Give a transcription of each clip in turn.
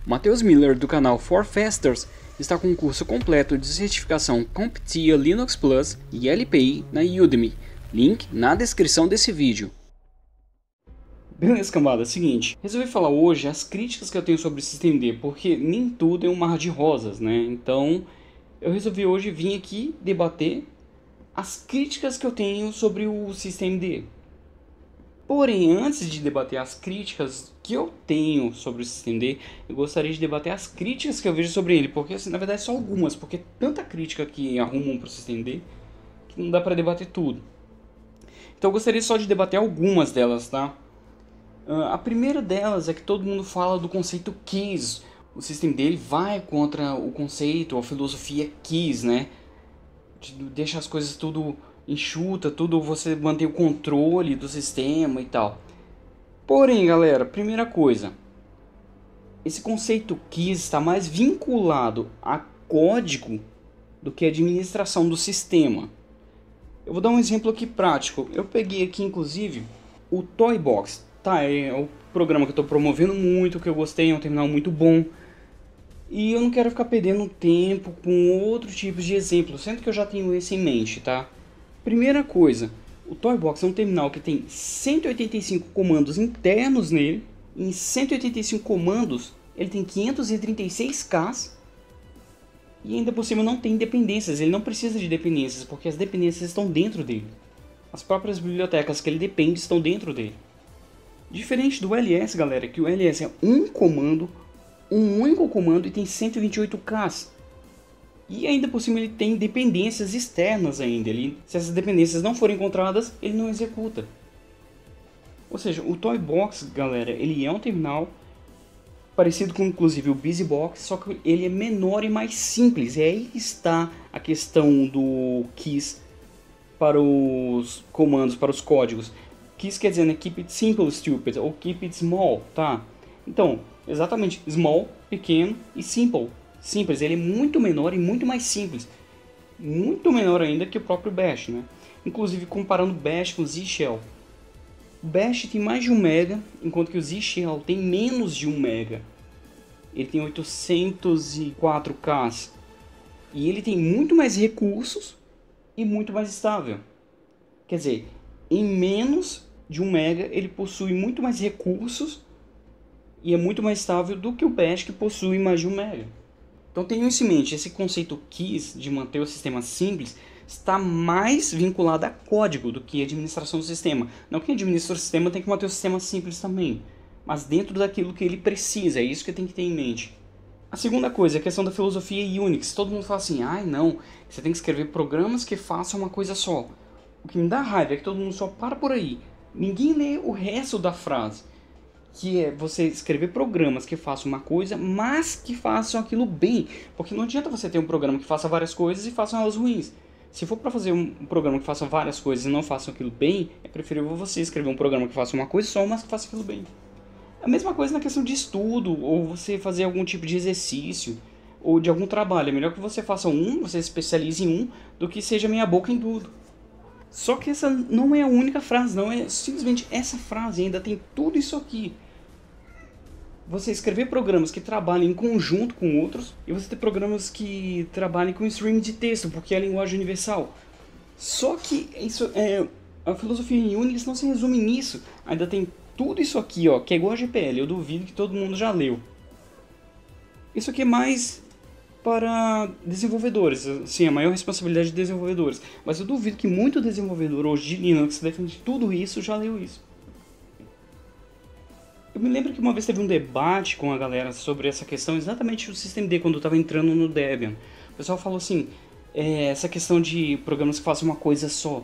Matheus Miller do canal ForFasters está com um curso completo de certificação CompTIA Linux Plus e LPI na Udemy, link na descrição desse vídeo. Beleza, cambada, seguinte, resolvi falar hoje as críticas que eu tenho sobre o systemd, porque nem tudo é um mar de rosas, né? Então eu resolvi hoje vir aqui debater as críticas que eu tenho sobre o systemd. Porém, antes de debater as críticas que eu tenho sobre o systemd, eu gostaria de debater as críticas que eu vejo sobre ele, porque assim, na verdade só algumas, porque tanta crítica que arrumam para o systemd que não dá para debater tudo. Então eu gostaria só de debater algumas delas, tá? A primeira delas é que todo mundo fala do conceito keys. O systemd ele vai contra o conceito, a filosofia keys, né? Deixa as coisas tudo enxuta, tudo você mantém o controle do sistema e tal. Porém, galera, primeira coisa, esse conceito keys está mais vinculado a código do que a administração do sistema. Eu vou dar um exemplo aqui prático. Eu peguei aqui, inclusive, o Toybox. Tá, é o programa que eu estou promovendo muito, que eu gostei, é um terminal muito bom. E eu não quero ficar perdendo tempo com outros tipos de exemplos, sendo que eu já tenho esse em mente, tá? Primeira coisa, o Toybox é um terminal que tem 185 comandos internos nele. Em 185 comandos, ele tem 536K. E ainda por cima não tem dependências, ele não precisa de dependências, porque as dependências estão dentro dele. As próprias bibliotecas que ele depende estão dentro dele. Diferente do ls, galera, que o ls é um comando, um único comando e tem 128K. E ainda por cima ele tem dependências externas ainda. Se essas dependências não forem encontradas, ele não executa. Ou seja, o Toybox, galera, ele é um terminal parecido com inclusive o BusyBox, só que ele é menor e mais simples. E aí que está a questão do keys para os comandos, para os códigos. Keys quer dizer, né, keep it simple, stupid, ou keep it small, tá? Então, exatamente, small, pequeno, e simple, simples. Ele é muito menor e muito mais simples. Muito menor ainda que o próprio Bash, né? Inclusive comparando Bash com Z-Shell. O Bash tem mais de 1 MB, enquanto que o Z-Shell tem menos de 1 MB. Ele tem 804K. E ele tem muito mais recursos e muito mais estável. Quer dizer, em menos de 1 MB ele possui muito mais recursos e é muito mais estável do que o Bash, que possui mais de 1 MB. Então tenham isso em mente, esse conceito keys de manter o sistema simples está mais vinculado a código do que a administração do sistema. Não que quem administra o sistema tem que manter o sistema simples também, mas dentro daquilo que ele precisa, é isso que tem que ter em mente. A segunda coisa é a questão da filosofia Unix. Todo mundo fala assim, ai não, você tem que escrever programas que façam uma coisa só. O que me dá raiva é que todo mundo só para por aí. Ninguém lê o resto da frase, que é você escrever programas que façam uma coisa, mas que façam aquilo bem. Porque não adianta você ter um programa que faça várias coisas e façam elas ruins. Se for para fazer um programa que faça várias coisas e não faça aquilo bem, é preferível você escrever um programa que faça uma coisa só, mas que faça aquilo bem. A mesma coisa na questão de estudo, ou você fazer algum tipo de exercício, ou de algum trabalho. É melhor que você faça você se especialize em um, do que seja meia boca em tudo. Só que essa não é a única frase, não é simplesmente essa frase, ainda tem tudo isso aqui. Você escrever programas que trabalhem em conjunto com outros, e você ter programas que trabalhem com streaming de texto, porque é a linguagem universal. Só que isso a filosofia em Unix não se resume nisso, ainda tem tudo isso aqui, ó, que é igual a GPL, eu duvido que todo mundo já leu. Isso aqui é mais para desenvolvedores, sim, a maior responsabilidade de desenvolvedores. Mas eu duvido que muito desenvolvedor hoje de Linux defende tudo isso já leu isso. Eu me lembro que uma vez teve um debate com a galera sobre essa questão, exatamente o systemd, quando eu estava entrando no Debian. O pessoal falou assim, essa questão de programas que façam uma coisa só.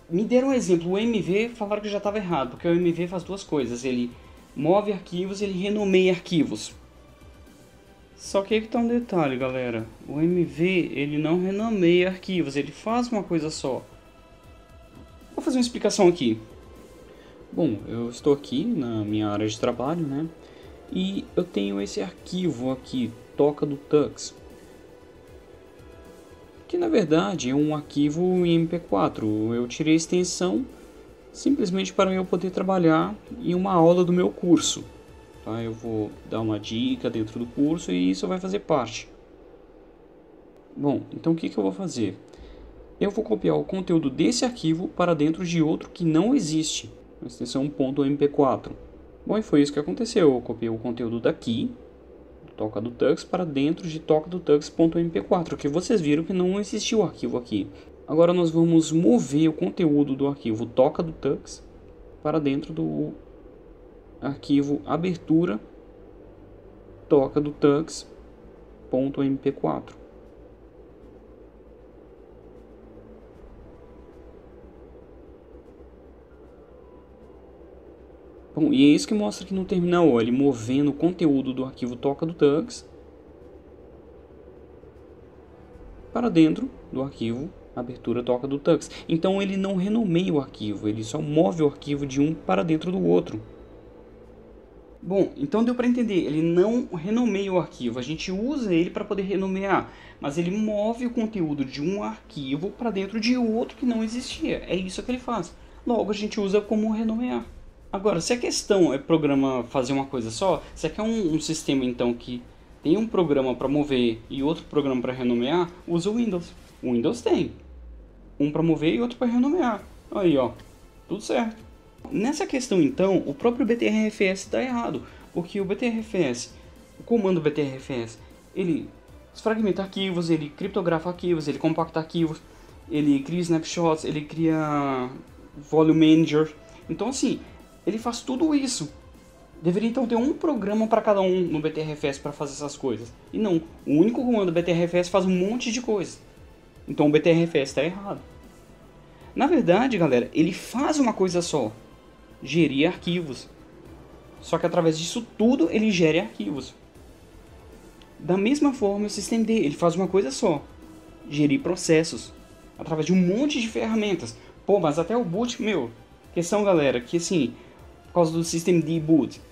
Me deram um exemplo, o MV falaram que já estava errado, porque o MV faz duas coisas, ele move arquivos e ele renomeia arquivos. Só que aí que tá um detalhe, galera, o MV ele não renomeia arquivos, ele faz uma coisa só. Vou fazer uma explicação aqui. Bom, eu estou aqui na minha área de trabalho, né? E eu tenho esse arquivo aqui, toca do Tux, que na verdade é um arquivo em MP4. Eu tirei a extensão simplesmente para eu poder trabalhar em uma aula do meu curso. tá? Eu vou dar uma dica dentro do curso e isso vai fazer parte. Bom, então o que eu vou fazer? Eu vou copiar o conteúdo desse arquivo para dentro de outro que não existe, a extensão .mp4. Bom, e foi isso que aconteceu. Eu copiei o conteúdo daqui, toca do tux, para dentro de toca do tux.mp4, que vocês viram que não existiu o arquivo aqui. Agora nós vamos mover o conteúdo do arquivo toca do tux para dentro do arquivo abertura toca do tux.mp4. Bom, e é isso que mostra aqui no terminal, ó, ele movendo o conteúdo do arquivo toca do tux para dentro do arquivo abertura toca do tux. Então ele não renomeia o arquivo, ele só move o arquivo de um para dentro do outro. Bom, então deu para entender, ele não renomeia o arquivo, a gente usa ele para poder renomear, mas ele move o conteúdo de um arquivo para dentro de outro que não existia, é isso que ele faz. Logo a gente usa como renomear. Agora, se a questão é programa fazer uma coisa só, se é um sistema então que tem um programa para mover e outro programa para renomear, usa o Windows. O Windows tem um para mover e outro para renomear. Aí, ó, tudo certo. Nessa questão então, o próprio BTRFS está errado, porque o BTRFS, o comando BTRFS, ele desfragmenta arquivos, ele criptografa arquivos, ele compacta arquivos, ele cria snapshots, ele cria volume manager. Então assim, ele faz tudo isso. Deveria então ter um programa para cada um no BTRFS para fazer essas coisas. E não, o único comando BTRFS faz um monte de coisa. Então o BTRFS está errado. Na verdade, galera, ele faz uma coisa só: gerir arquivos. Só que através disso tudo ele gera arquivos. Da mesma forma o systemd, ele faz uma coisa só: gerir processos. Através de um monte de ferramentas. Pô, mas até o boot, meu... Questão, galera, que assim... Por causa do systemd boot.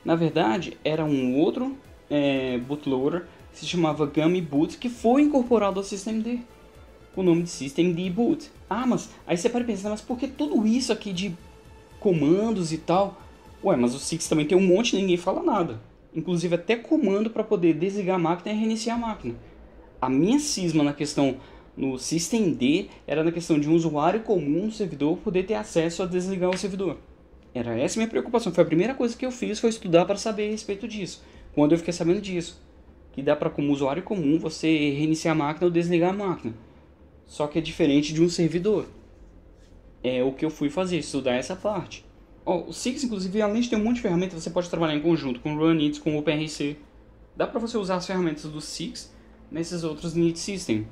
Na verdade, era um outro bootloader que se chamava Gummy Boot, que foi incorporado ao systemd com o nome de systemd boot. Ah, mas aí você para pensar, mas por que tudo isso aqui de comandos e tal? Ué, mas o Six também tem um monte e ninguém fala nada. Inclusive até comando para poder desligar a máquina e reiniciar a máquina. A minha cisma na questão no systemd era na questão de um usuário comum no servidor poder ter acesso a desligar o servidor. Era essa a minha preocupação. Foi a primeira coisa que eu fiz, foi estudar para saber a respeito disso. Quando eu fiquei sabendo disso, que dá para, como usuário comum, você reiniciar a máquina ou desligar a máquina. Só que é diferente de um servidor. É o que eu fui fazer, estudar essa parte. O Six, inclusive, além de ter um monte de ferramentas, você pode trabalhar em conjunto com o Runit, com o OpenRC. Dá para você usar as ferramentas do Six nesses outros init system.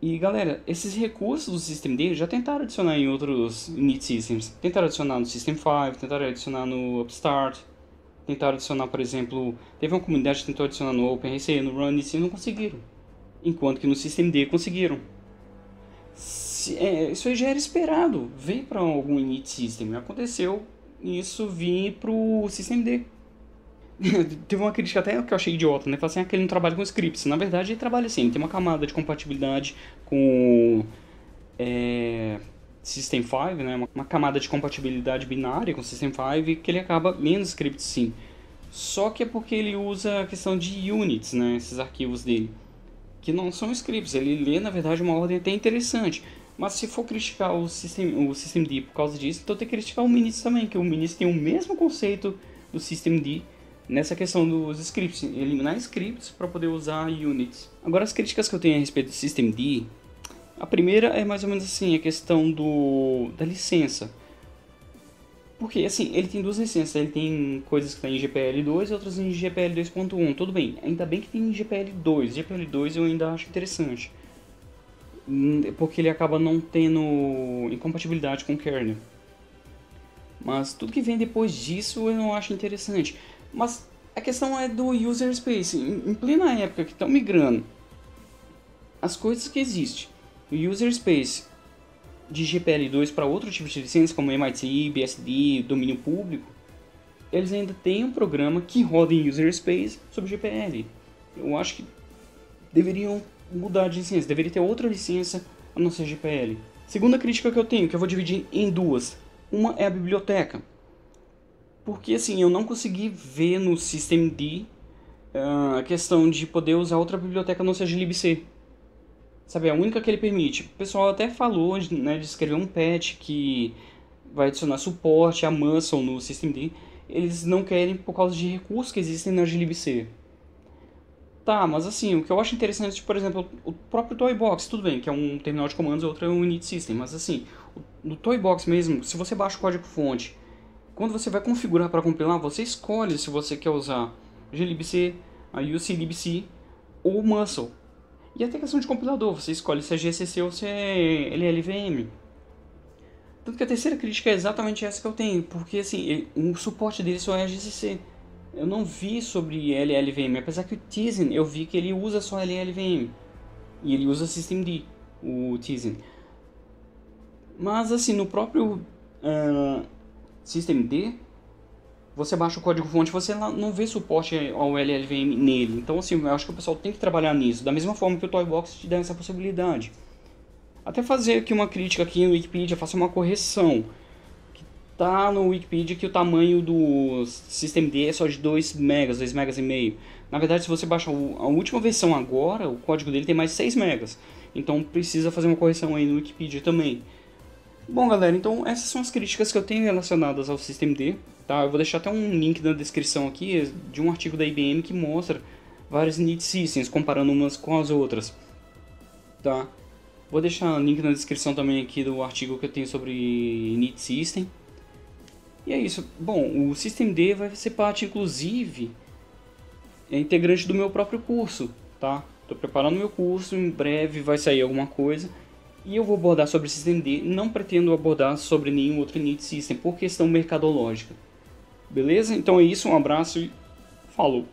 E galera, esses recursos do systemd já tentaram adicionar em outros init systems. Tentaram adicionar no System 5, tentaram adicionar no Upstart, tentaram adicionar, por exemplo, teve uma comunidade que tentou adicionar no OpenRC, no Runit, e não conseguiram. Enquanto que no systemd conseguiram. Isso aí já era esperado, veio para algum init system. Aconteceu isso vir para o systemd. Teve uma crítica até que eu achei idiota, né? Falei assim, que ele não trabalha com scripts. Na verdade ele trabalha assim, ele tem uma camada de compatibilidade com System 5, né? Uma camada de compatibilidade binária com System 5 que ele acaba lendo scripts sim. Só que é porque ele usa a questão de units, né? Esses arquivos dele, que não são scripts, ele lê na verdade uma ordem até interessante. Mas se for criticar o systemd por causa disso, então tem que criticar o Minix também, que o Minix tem o mesmo conceito do systemd nessa questão dos scripts, eliminar scripts para poder usar units. Agora as críticas que eu tenho a respeito do systemd, a primeira é mais ou menos assim, a questão da licença. Porque assim, ele tem duas licenças, ele tem coisas que estão em GPL2 e outras em GPL 2.1, tudo bem, ainda bem que tem em GPL2, GPL2 eu ainda acho interessante, porque ele acaba não tendo incompatibilidade com o kernel. Mas tudo que vem depois disso eu não acho interessante. Mas a questão é do user space. Em plena época que estão migrando as coisas que existem no user space de GPL2 para outro tipo de licença, como MIT, BSD, domínio público, eles ainda têm um programa que roda em user space sobre GPL. Eu acho que deveriam mudar de licença, deveria ter outra licença a não ser GPL. Segunda crítica que eu tenho, que eu vou dividir em duas. Uma é a biblioteca. Porque assim, eu não consegui ver no systemd a questão de poder usar outra biblioteca não seja libc. Sabe, é a única que ele permite. O pessoal até falou, né, de escrever um patch que vai adicionar suporte a Muscle no systemd. Eles não querem por causa de recursos que existem na glibc. Tá, mas assim, o que eu acho interessante, por exemplo, o próprio Toybox, tudo bem, que é um terminal de comandos e outro é um init system, mas assim, no Toybox mesmo, se você baixa o código-fonte, quando você vai configurar para compilar, você escolhe se você quer usar glibc, a uclibc ou Muscle. E até questão de compilador, você escolhe se é GCC ou se é LLVM. Tanto que a terceira crítica é exatamente essa que eu tenho, porque assim, o suporte dele só é GCC. Eu não vi sobre LLVM, apesar que o Tizen eu vi que ele usa só LLVM. E ele usa systemd, o Tizen. Mas assim, no próprio systemd, você baixa o código-fonte, você não vê suporte ao LLVM nele. Então assim, eu acho que o pessoal tem que trabalhar nisso, da mesma forma que o Toybox te dá essa possibilidade. Até fazer aqui uma crítica aqui no Wikipedia, faça uma correção. Tá no Wikipedia que o tamanho do systemd é só de 2 megas, 2 megas e meio. Na verdade, se você baixar a última versão agora, o código dele tem mais 6 megas. Então precisa fazer uma correção aí no Wikipedia também. Bom, galera, então essas são as críticas que eu tenho relacionadas ao systemd. Tá? Eu vou deixar até um link na descrição aqui de um artigo da IBM que mostra vários init systems, comparando umas com as outras. Tá? Vou deixar o link na descrição também aqui do artigo que eu tenho sobre init system. E é isso. Bom, o systemd vai ser parte, inclusive, integrante do meu próprio curso, tá? Estou preparando meu curso, em breve vai sair alguma coisa. E eu vou abordar sobre systemd, não pretendo abordar sobre nenhum outro init system, por questão mercadológica. Beleza? Então é isso, um abraço e falou!